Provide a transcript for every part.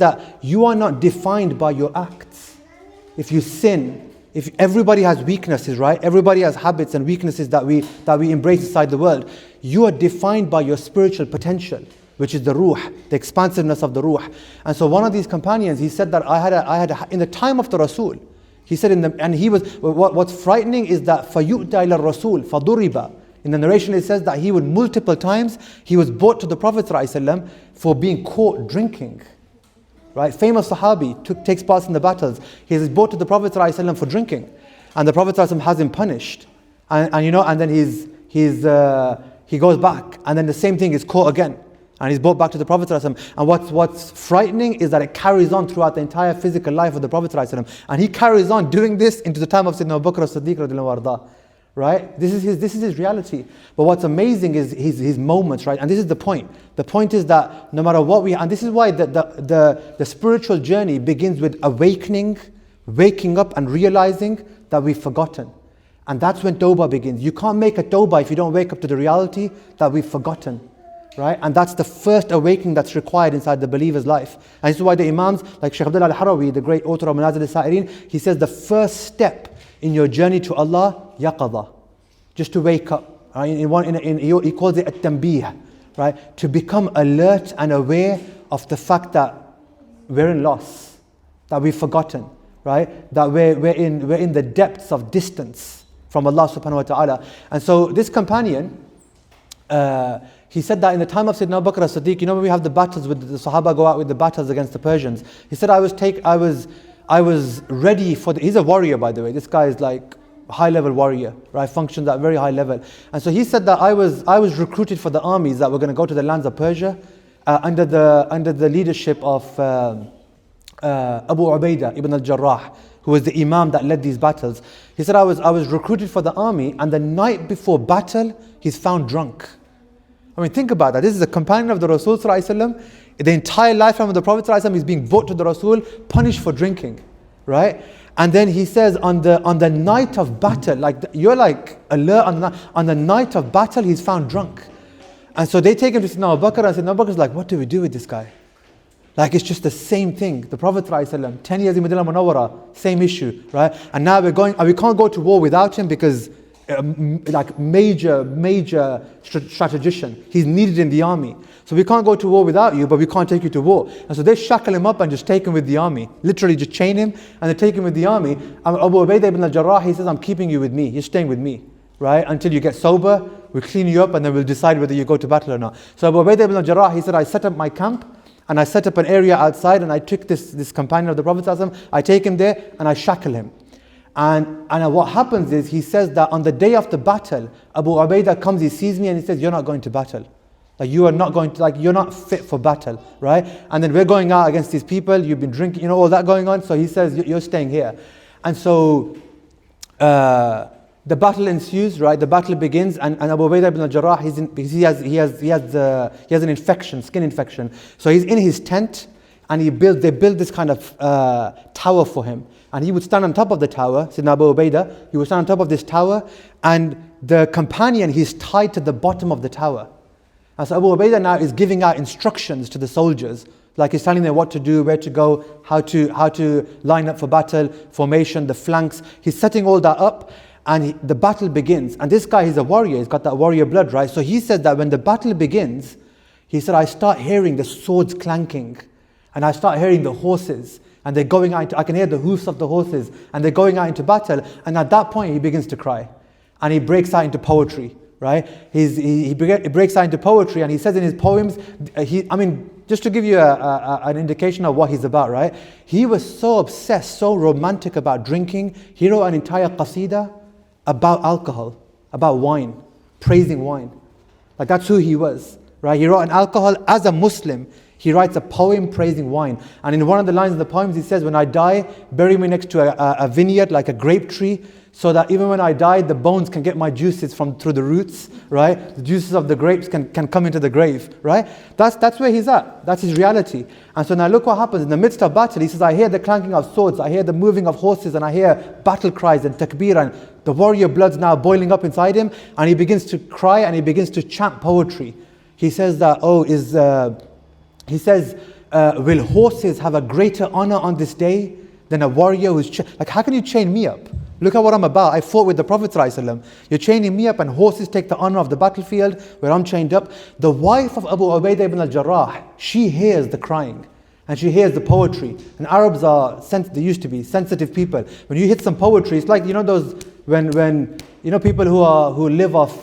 that you are not defined by your acts. If you sin, if everybody has weaknesses, right? Everybody has habits and weaknesses that we embrace inside the world. You are defined by your spiritual potential, which is the ruh, the expansiveness of the ruh. And so one of these companions, he said that I had in the time of the Rasul, he said what's frightening is that فَيُؤْتَى إِلَى الرَّسُولِ فَضُرِبَ. In the narration it says that he would multiple times, he was brought to the Prophet ﷺ for being caught drinking. Right? Famous Sahabi takes part in the battles. He is brought to the Prophet ﷺ for drinking. And the Prophet ﷺ has him punished. And then he goes back. And then the same thing is caught again. And he's brought back to the Prophet ﷺ. And what's frightening is that it carries on throughout the entire physical life of the Prophet ﷺ. And he carries on doing this into the time of Sayyidina Abu Bakr as-Siddiq radhiyallahu anhu. Right? This is his reality. But what's amazing is his moments, right? And this is the point. The point is that no matter what and this is why the spiritual journey begins with awakening, waking up and realizing that we've forgotten. And that's when tawbah begins. You can't make a tawbah if you don't wake up to the reality that we've forgotten. Right? And that's the first awakening that's required inside the believer's life. And this is why the Imams, like Shaykh Bilal Hussain, the great author of Manazil al-Sa'irin, he says the first step in your journey to Allah, yaqadha, just to wake up. Right? He calls it at-tanbih, right? To become alert and aware of the fact that we're in loss, that we've forgotten, right? That we're in the depths of distance from Allah subhanahu wa ta'ala. And so this companion, he said that in the time of Sayyidina Abu Bakr as-Siddiq, when we have the battles with the Sahaba go out with the battles against the Persians. He said, I was ready for he's a warrior, by the way. This guy is like a high-level warrior, right? Functions at a very high level. And so he said that I was recruited for the armies that were going to go to the lands of Persia under the leadership of Abu Ubaidah ibn al-Jarrah, who was the imam that led these battles. He said, I was recruited for the army, and the night before battle, he's found drunk. I mean, think about that. This is a companion of the Rasul sallallahu alaihi wasallam. The entire lifetime of the Prophet sallallahu alaihi wasallam is being brought to the Rasul, punished for drinking, right? And then he says, on the night of battle, you're like alert on the night of battle, he's found drunk. And so they take him to Sayyidina Abu Bakr, and Sayyidina Abu Bakr is like, what do we do with this guy? Like, it's just the same thing. The Prophet ﷺ, 10 years in Medina Munawwara, same issue, right? And now we can't go to war without him because major strategician. He's needed in the army. So we can't go to war without you, but we can't take you to war. And so they shackle him up and just take him with the army. Literally just chain him and they take him with the army. And Abu Ubaidah ibn al-Jarrah, he says, I'm keeping you with me. You're staying with me, right? Until you get sober, we'll clean you up and then we'll decide whether you go to battle or not. So Abu Ubaidah ibn al-Jarrah, he said, I set up my camp and I set up an area outside and I took this companion of the Prophet ﷺ, I take him there and I shackle him. And what happens is, he says that on the day of the battle, Abu Ubaidah comes, he sees me and he says, you're not going to battle. You are not going to, you're not fit for battle, right? And then we're going out against these people, you've been drinking, all that going on. So he says, you're staying here. And so the battle ensues, right? The battle begins, and Abu Ubaidah ibn al-Jarrah, he has an infection, skin infection. So he's in his tent, and they build this kind of tower for him. And he would stand on top of the tower, Sayyidina Abu Ubaidah, he would stand on top of this tower, and the companion, he's tied to the bottom of the tower. And so Abu Ubaidah now is giving out instructions to the soldiers, like he's telling them what to do, where to go, how to line up for battle, formation, the flanks. He's setting all that up, and the battle begins. And this guy, he's a warrior, he's got that warrior blood, right? So he said that when the battle begins, he said, I start hearing the swords clanking, and I start hearing the horses, and they're going out, I can hear the hoofs of the horses, and they're going out into battle. And at that point, he begins to cry, and he breaks out into poetry, right? He breaks out into poetry, and he says in his poems, just to give you an indication of what he's about, right? He was so obsessed, so romantic about drinking, he wrote an entire qasida about alcohol, about wine, praising wine. That's who he was, right? He wrote an alcohol as a Muslim. He writes a poem praising wine. And in one of the lines of the poems, he says, when I die, bury me next to a vineyard, like a grape tree, so that even when I die, the bones can get my juices through the roots, right? The juices of the grapes can come into the grave, right? That's where he's at. That's his reality. And so now look what happens. In the midst of battle, he says, I hear the clanking of swords, I hear the moving of horses, and I hear battle cries and takbir, and the warrior blood's now boiling up inside him, and he begins to cry and he begins to chant poetry. He says that, will horses have a greater honor on this day than a warrior who's like, how can you chain me up? Look at what I'm about. I fought with the Prophet ﷺ. You're chaining me up and horses take the honor of the battlefield where I'm chained up. The wife of Abu Ubaidah ibn al-Jarrah, she hears the crying and she hears the poetry. And Arabs are, they used to be sensitive people. When you hit some poetry, it's like, those, when people who live off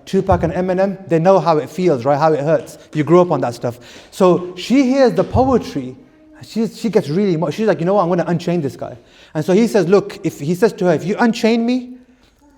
Tupac and Eminem, they know how it feels, right? How it hurts. You grew up on that stuff. So she hears the poetry. She gets really, she's like, I'm going to unchain this guy. And so he says, look, he says to her, if you unchain me,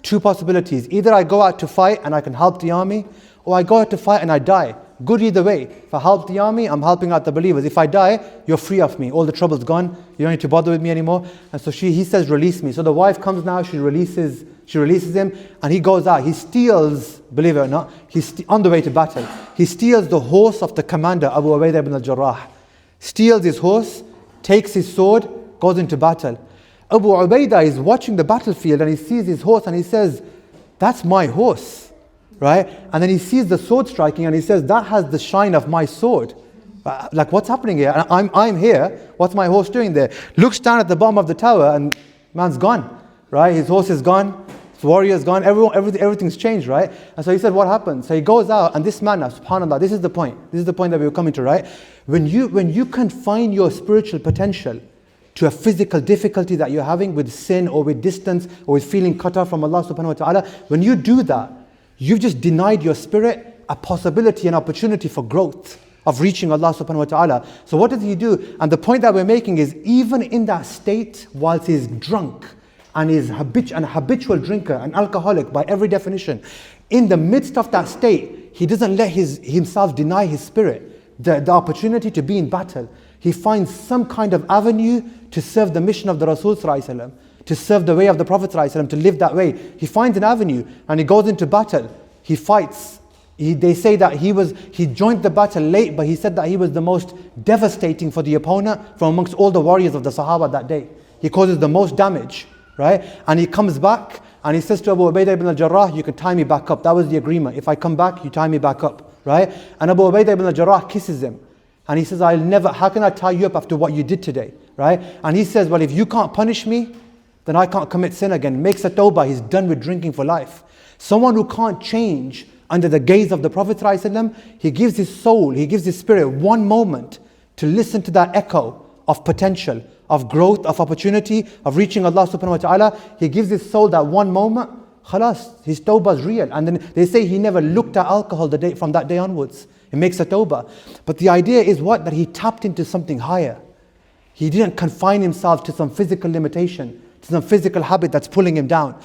two possibilities. Either I go out to fight and I can help the army, or I go out to fight and I die. Good either way. If I help the army, I'm helping out the believers. If I die, you're free of me. All the trouble's gone. You don't need to bother with me anymore. And so he says, release me. So the wife comes now, she releases him, and he goes out. He steals, believe it or not, he's on the way to battle. He steals the horse of the commander, Abu Ubaidah ibn al-Jarrah. Steals his horse, takes his sword, goes into battle. Abu Ubaidah is watching the battlefield and he sees his horse and he says, that's my horse, right? And then he sees the sword striking and he says, that has the shine of my sword. Like, what's happening here? I'm here, what's my horse doing there? Looks down at the bottom of the tower and man's gone, right? His horse is gone, his warrior's gone, everything's changed, right? And so he said, what happened? So he goes out and this man, subhanAllah, this is the point that we were coming to, right? When you confine your spiritual potential to a physical difficulty that you're having with sin or with distance or with feeling cut off from Allah subhanahu wa ta'ala, when you do that, you've just denied your spirit a possibility, an opportunity for growth, of reaching Allah subhanahu wa ta'ala. So what does he do? And the point that we're making is, even in that state, whilst he's drunk and is an habitual drinker, an alcoholic by every definition, in the midst of that state, he doesn't let himself deny his spirit the opportunity to be in battle. He finds some kind of avenue to serve the mission of the Rasul sallallahu alaihi wasallam, to serve the way of the Prophet sallallahu alaihi wasallam, to live that way. He finds an avenue and he goes into battle. He fights. They say that he joined the battle late, but he said that he was the most devastating for the opponent from amongst all the warriors of the Sahaba that day. He causes the most damage, right? And he comes back and he says to Abu Ubaidah ibn al-Jarrah, you can tie me back up. That was the agreement. If I come back, you tie me back up, right? And Abu Ubaidah ibn al-Jarrah kisses him. And he says, how can I tie you up after what you did today, right? And he says, well, if you can't punish me, then I can't commit sin again. Makes a tawbah, he's done with drinking for life. Someone who can't change under the gaze of the Prophet ﷺ, he gives his soul, he gives his spirit one moment to listen to that echo of potential, of growth, of opportunity, of reaching Allah subhanahu wa ta'ala. He gives his soul that one moment, khalas, his tawbah is real. And then they say he never looked at alcohol from that day onwards. It makes a tawbah. But the idea is what? That he tapped into something higher. He didn't confine himself to some physical limitation, to some physical habit that's pulling him down.